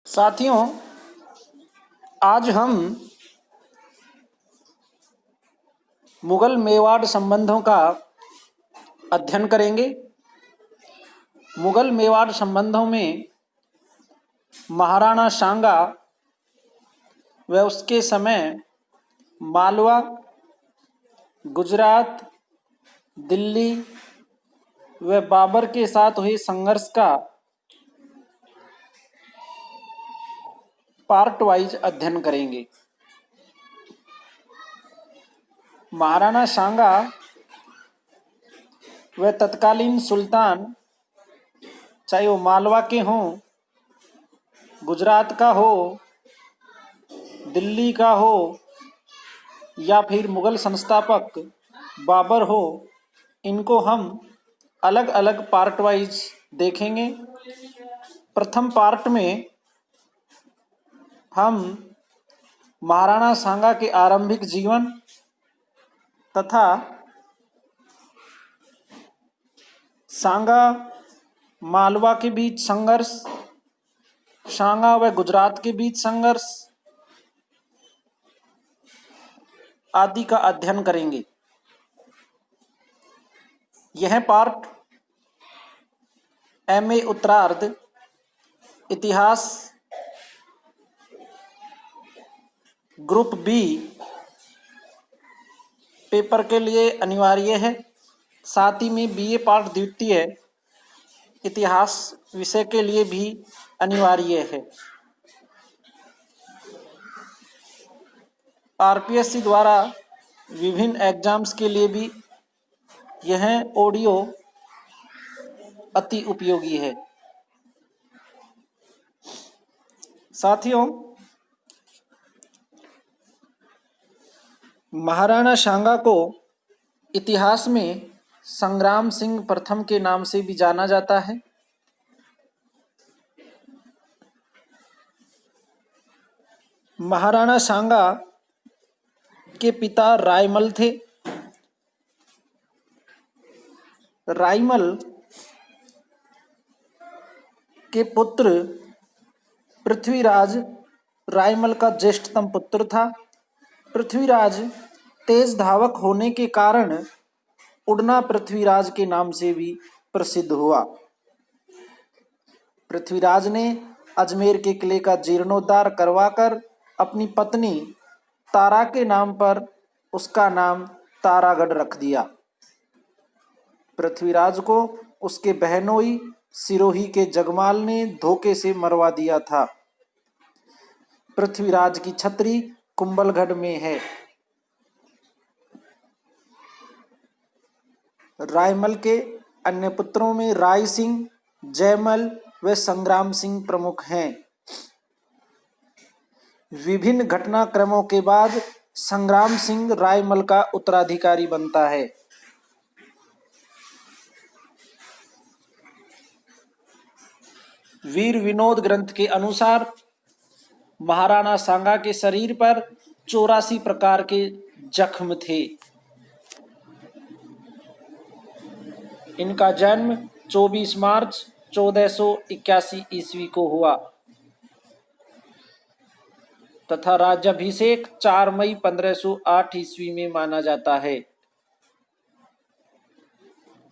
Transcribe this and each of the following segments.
साथियों, आज हम मुगल मेवाड़ संबंधों का अध्ययन करेंगे। मुगल मेवाड़ संबंधों में महाराणा सांगा व उसके समय मालवा, गुजरात, दिल्ली व बाबर के साथ हुए संघर्ष का पार्ट वाइज अध्ययन करेंगे। महाराणा सांगा व तत्कालीन सुल्तान, चाहे वो मालवा के हों, गुजरात का हो, दिल्ली का हो या फिर मुगल संस्थापक बाबर हो, इनको हम अलग अलग पार्ट वाइज देखेंगे। प्रथम पार्ट में हम महाराणा सांगा के आरंभिक जीवन तथा सांगा मालवा के बीच संघर्ष, सांगा व गुजरात के बीच संघर्ष आदि का अध्ययन करेंगे। यह पार्ट MA उत्तरार्ध इतिहास ग्रुप बी पेपर के लिए अनिवार्य है। साथ ही में BA पार्ट द्वितीय इतिहास विषय के लिए भी अनिवार्य है। RPSC द्वारा विभिन्न एग्जाम्स के लिए भी यह ऑडियो अति उपयोगी है। साथियों, महाराणा सांगा को इतिहास में संग्राम सिंह प्रथम के नाम से भी जाना जाता है। महाराणा सांगा के पिता रायमल थे। रायमल के पुत्र पृथ्वीराज रायमल का ज्येष्ठतम पुत्र था। पृथ्वीराज तेज धावक होने के कारण उड़ना पृथ्वीराज के नाम से भी प्रसिद्ध हुआ। पृथ्वीराज ने अजमेर के किले का जीर्णोद्धार करवाकर अपनी पत्नी तारा के नाम पर उसका नाम तारागढ़ रख दिया। पृथ्वीराज को उसके बहनोई सिरोही के जगमाल ने धोखे से मरवा दिया था। पृथ्वीराज की छत्री कुंभलगढ़ में है। रायमल के अन्य पुत्रों में राय सिंह, जयमल व संग्राम सिंह प्रमुख हैं। विभिन्न घटनाक्रमों के बाद संग्राम सिंह रायमल का उत्तराधिकारी बनता है। वीर विनोद ग्रंथ के अनुसार महाराणा सांगा के शरीर पर 84 प्रकार के जख्म थे। इनका जन्म 24 मार्च 1481 ईस्वी को हुआ तथा राज्याभिषेक 4 मई 1508 ईस्वी में माना जाता है।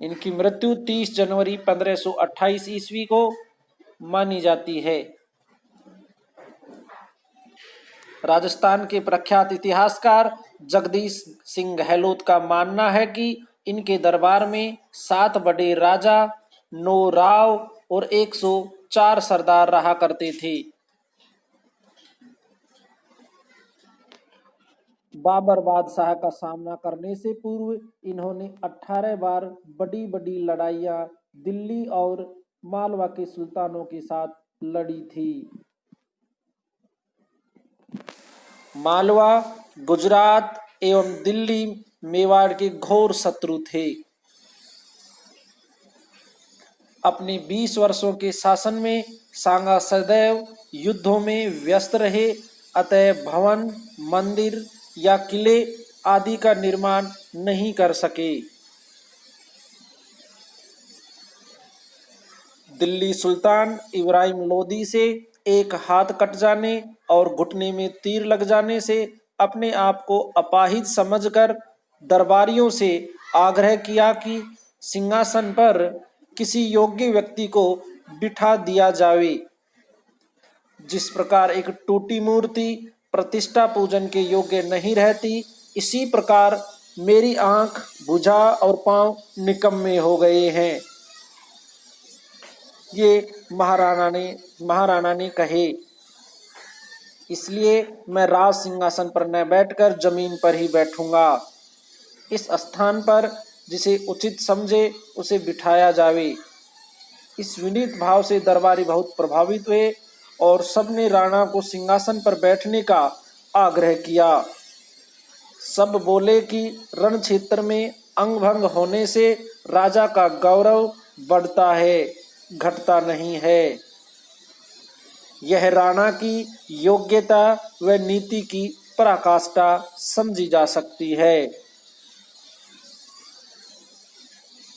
इनकी मृत्यु 30 जनवरी 1528 ईस्वी को मानी जाती है। राजस्थान के प्रख्यात इतिहासकार जगदीश सिंह गहलोत का मानना है कि इनके दरबार में 7 बड़े राजा, 9 राव और 104 सरदार रहा करते थे। बाबर बादशाह का सामना करने से पूर्व इन्होंने 18 बार बड़ी बड़ी लड़ाइयां दिल्ली और मालवा के सुल्तानों के साथ लड़ी थी। मालवा, गुजरात एवं दिल्ली मेवाड़ के घोर शत्रु थे। अपने 20 वर्षों के शासन में सांगा सदैव युद्धों में व्यस्त रहे, अतः भवन, मंदिर या किले आदि का निर्माण नहीं कर सके। दिल्ली सुल्तान इब्राहिम लोदी से एक हाथ कट जाने और घुटने में तीर लग जाने से अपने आप को अपाहिज समझकर दरबारियों से आग्रह किया कि सिंहासन पर किसी योग्य व्यक्ति को बिठा दिया जावे। जिस प्रकार एक टूटी मूर्ति प्रतिष्ठा पूजन के योग्य नहीं रहती, इसी प्रकार मेरी आंख, भुजा और पांव निकम्मे हो गए हैं। ये महाराणा ने कहे। इसलिए मैं राज सिंहासन पर न बैठकर जमीन पर ही बैठूंगा। इस स्थान पर जिसे उचित समझे उसे बिठाया जावे। इस विनीत भाव से दरबारी बहुत प्रभावित हुए और सबने राणा को सिंहासन पर बैठने का आग्रह किया। सब बोले कि रण क्षेत्र में अंग भंग होने से राजा का गौरव बढ़ता है, घटता नहीं है। यह राणा की योग्यता व नीति की पराकाष्ठा समझी जा सकती है।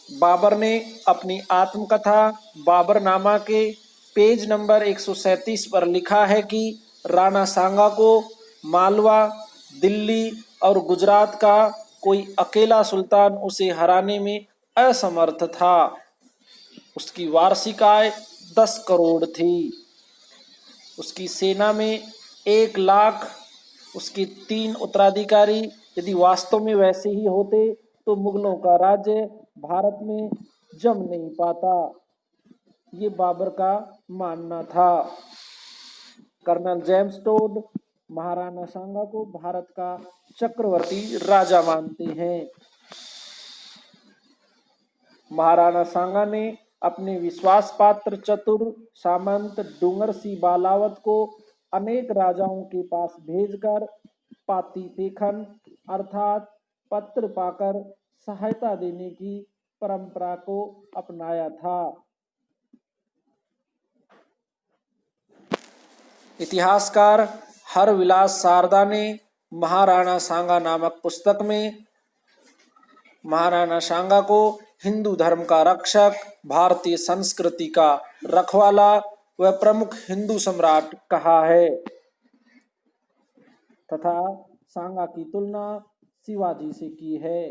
बाबर ने अपनी आत्मकथा बाबरनामा के पेज नंबर 137 पर लिखा है कि राणा सांगा को मालवा, दिल्ली और गुजरात का कोई अकेला सुल्तान उसे हराने में असमर्थ था। उसकी वार्षिक आय 10 करोड़ थी। उसकी सेना में 1 लाख, उसके 3 उत्तराधिकारी यदि वास्तव में वैसे ही होते तो मुगलों का राज्य भारत में जम नहीं पाता, ये बाबर का मानना था। कर्नल जेम्स टोड महाराणा सांगा को भारत का चक्रवर्ती राजा मानते हैं। महाराणा सांगा ने अपने विश्वास पात्र चतुर सामंत डूंगर सिंह बालावत को अनेक राजाओं के पास भेजकर पाती पेखन अर्थात पत्र पाकर सहायता देने की परंपरा को अपनाया था। इतिहासकार हरविलास शारदा ने महाराणा सांगा नामक पुस्तक में महाराणा सांगा को हिंदू धर्म का रक्षक, भारतीय संस्कृति का रखवाला व प्रमुख हिंदू सम्राट कहा है तथा सांगा की तुलना शिवाजी से की है।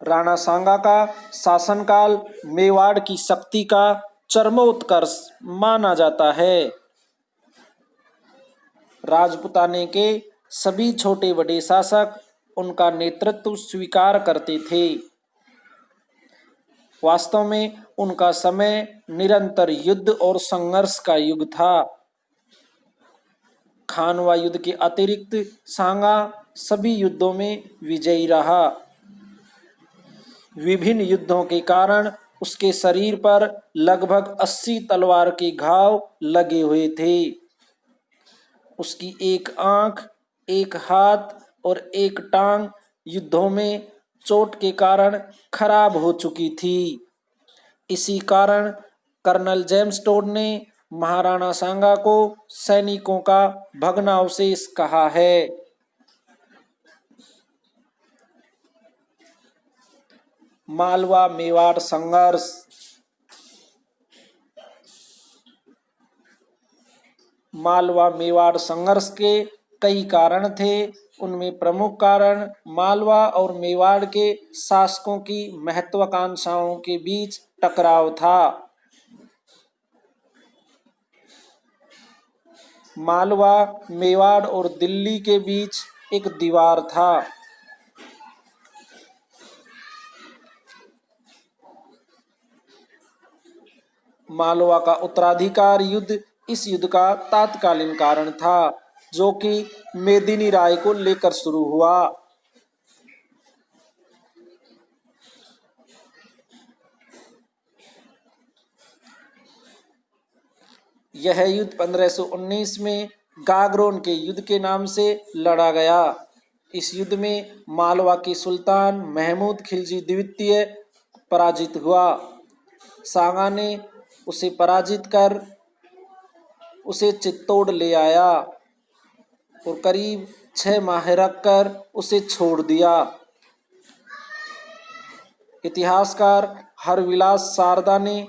राणा सांगा का शासनकाल मेवाड़ की शक्ति का चरमोत्कर्ष माना जाता है। राजपुताने के सभी छोटे बड़े शासक उनका नेतृत्व स्वीकार करते थे। वास्तव में उनका समय निरंतर युद्ध और संघर्ष का युग था। खानवा युद्ध के अतिरिक्त सांगा सभी युद्धों में विजयी रहा। विभिन्न युद्धों के कारण उसके शरीर पर लगभग 80 तलवार के घाव लगे हुए थे। उसकी एक आंख, एक हाथ और एक टांग युद्धों में चोट के कारण खराब हो चुकी थी। इसी कारण कर्नल जेम्स टोड ने महाराणा सांगा को सैनिकों का भग्नावशेष कहा है। मालवा मेवाड़ संघर्ष। मालवा मेवाड़ संघर्ष के कई कारण थे। उनमें प्रमुख कारण मालवा और मेवाड़ के शासकों की महत्वाकांक्षाओं के बीच टकराव था। मालवा, मेवाड़ और दिल्ली के बीच एक दीवार था। मालवा का उत्तराधिकार युद्ध इस युद्ध का तात्कालीन कारण था, जो कि मेदिनी राय को लेकर शुरू हुआ। यह युद्ध 1519 में गागरोन के युद्ध के नाम से लड़ा गया। इस युद्ध में मालवा के सुल्तान महमूद खिलजी द्वितीय पराजित हुआ। सांगा ने उसे पराजित कर उसे चित्तौड़ ले आया और करीब 6 माह रखकर उसे छोड़ दिया। इतिहासकार हरविलास शारदा ने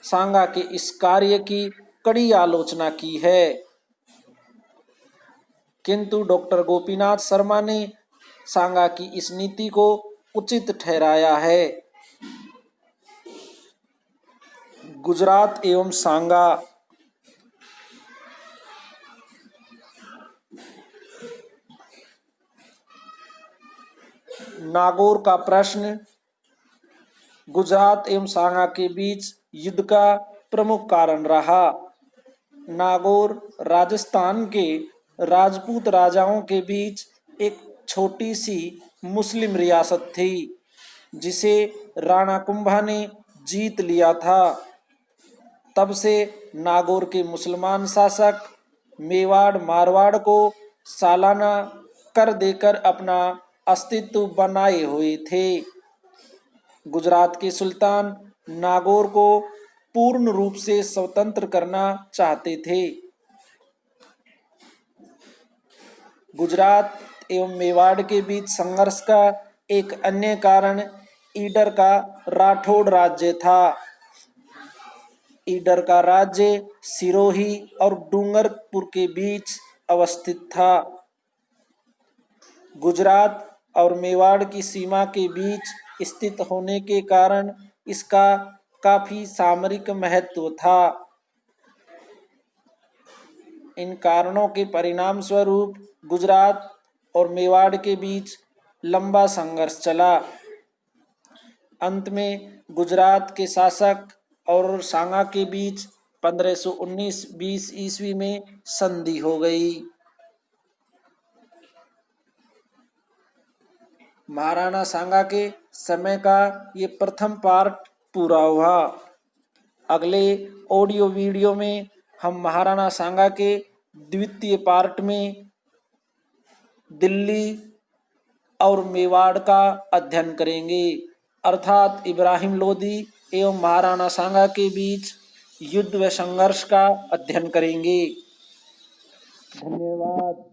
सांगा के इस कार्य की कड़ी आलोचना की है, किंतु डॉक्टर गोपीनाथ शर्मा ने सांगा की इस नीति को उचित ठहराया है। गुजरात एवं सांगा। नागौर का प्रश्न गुजरात एवं सांगा के बीच युद्ध का प्रमुख कारण रहा। नागौर राजस्थान के राजपूत राजाओं के बीच एक छोटी सी मुस्लिम रियासत थी, जिसे राणा कुंभा ने जीत लिया था। तब से नागौर के मुसलमान शासक मेवाड़ मारवाड़ को सालाना कर देकर अपना अस्तित्व बनाए हुए थे। गुजरात के सुल्तान नागौर को पूर्ण रूप से स्वतंत्र करना चाहते थे। गुजरात एवं मेवाड़ के बीच संघर्ष का एक अन्य कारण ईडर का राठौड़ राज्य था। ईडर का राज्य सिरोही और डूंगरपुर के बीच अवस्थित था। गुजरात और मेवाड़ की सीमा के बीच स्थित होने के कारण इसका काफी सामरिक महत्व था। इन कारणों के परिणाम स्वरूप गुजरात और मेवाड़ के बीच लंबा संघर्ष चला। अंत में गुजरात के शासक और सांगा के बीच 1519-20 ईस्वी में संधि हो गई। महाराणा सांगा के समय का ये प्रथम पार्ट पूरा हुआ। अगले ऑडियो वीडियो में हम महाराणा सांगा के द्वितीय पार्ट में दिल्ली और मेवाड़ का अध्ययन करेंगे, अर्थात इब्राहिम लोदी एवं महाराणा सांगा के बीच युद्ध व संघर्ष का अध्ययन करेंगे। धन्यवाद।